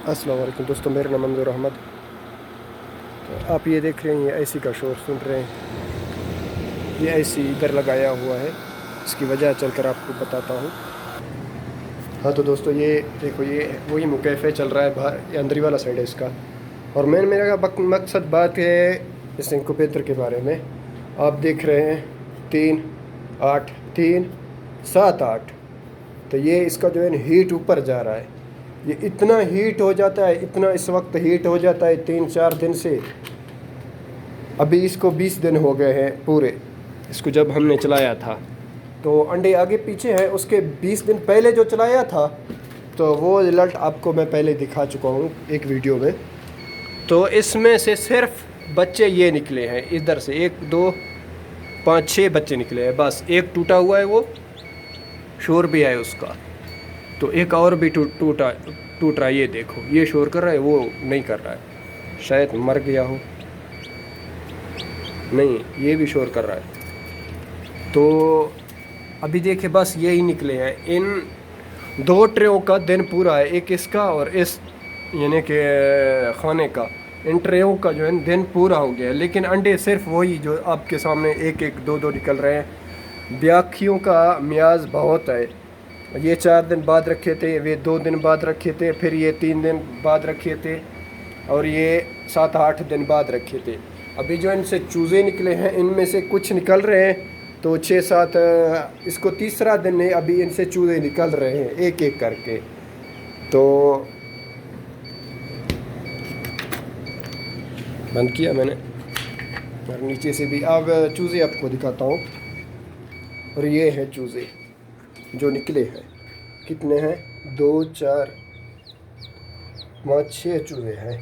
अस्सलाम वालेकुम दोस्तों, मेरा नाम मंजूर अहमद। तो आप ये देख रहे हैं, ये एसी का शोर सुन रहे हैं। ये एसी इधर लगाया हुआ है, इसकी वजह चलकर आपको बताता हूँ। हाँ तो दोस्तों, ये देखो, ये वही मुकैफ़े चल रहा है बाहर, ये अंदरी वाला साइड है इसका। और मेरा मकसद बात है इस इंक्यूबेटर के बारे में। आप देख रहे हैं 3 8 3 7 8। तो ये इसका जो है हीट ऊपर जा रहा है। ये इतना हीट हो जाता है, इतना इस वक्त हीट हो जाता है 3-4 दिन से। अभी इसको 20 दिन हो गए हैं पूरे, इसको जब हमने चलाया था। तो अंडे आगे पीछे हैं, उसके 20 दिन पहले जो चलाया था तो वो रिज़ल्ट आपको मैं पहले दिखा चुका हूँ एक वीडियो में। तो इसमें से सिर्फ बच्चे ये निकले हैं, इधर से 1 2 5 6 बच्चे निकले हैं बस। एक टूटा हुआ है, वो शोर भी है उसका। तो एक और भी टूट रहा है, ये देखो, ये शोर कर रहा है, वो नहीं कर रहा है, शायद मर गया हो। नहीं, ये भी शोर कर रहा है। तो अभी देखे बस यही निकले हैं। इन 2 ट्रेयों का दिन पूरा है, एक इसका और इस यानी कि खाने का। इन ट्रेयों का जो है दिन पूरा हो गया है, लेकिन अंडे सिर्फ वही जो आपके सामने 1-1 2-2 निकल रहे हैं। ब्याखियों का मियाज बहुत है। ये 4 दिन बाद रखे थे, वे 2 दिन बाद रखे थे, फिर ये 3 दिन बाद रखे थे, और ये 7-8 दिन बाद रखे थे। अभी जो इनसे चूज़े निकले हैं, इनमें से कुछ निकल रहे हैं। तो 6-7, इसको तीसरा दिन है, अभी इनसे चूज़े निकल रहे हैं एक एक करके। तो बंद किया मैंने, और नीचे से भी अब चूज़े आपको दिखाता हूँ। और ये हैं चूज़े जो निकले हैं। कितने हैं? 2 4 5 6 चूज़े हैं।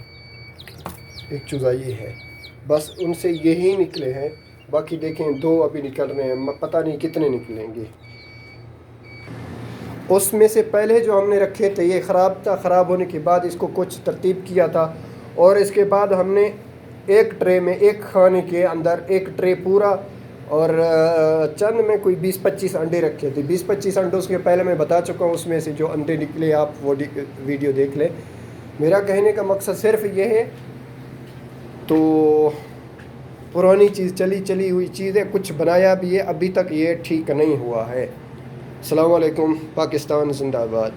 एक चूज़ा ये है, बस उनसे यही निकले हैं। बाकी देखें 2 अभी निकल रहे हैं, पता नहीं कितने निकलेंगे। उसमें से पहले जो हमने रखे थे ये ख़राब था। ख़राब होने के बाद इसको कुछ तरतीब किया था, और इसके बाद हमने एक ट्रे में, एक खाने के अंदर एक ट्रे पूरा, और चंद में कोई 20-25 अंडे रखे थे। 20-25 अंडों के पहले मैं बता चुका हूँ, उसमें से जो अंडे निकले आप वो वीडियो देख लें। मेरा कहने का मकसद सिर्फ ये है, तो पुरानी चीज़, चली हुई चीज़ है, कुछ बनाया भी है, अभी तक ये ठीक नहीं हुआ है। अस्सलाम वालेकुम, पाकिस्तान जिंदाबाद।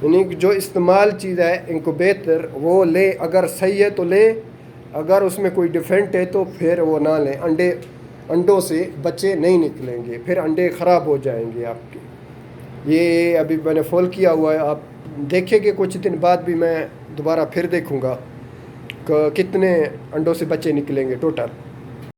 यानी जो इस्तेमाल चीज़ है इंक्यूबेटर, वो ले, अगर सही है तो ले, अगर उसमें कोई डिफेक्ट है तो फिर वो ना लें। अंडों से बच्चे नहीं निकलेंगे, फिर अंडे ख़राब हो जाएंगे आपके। ये अभी मैंने फुल किया हुआ है, आप देखेंगे कुछ दिन बाद भी मैं दोबारा फिर देखूँगा कितने अंडों से बच्चे निकलेंगे टोटल।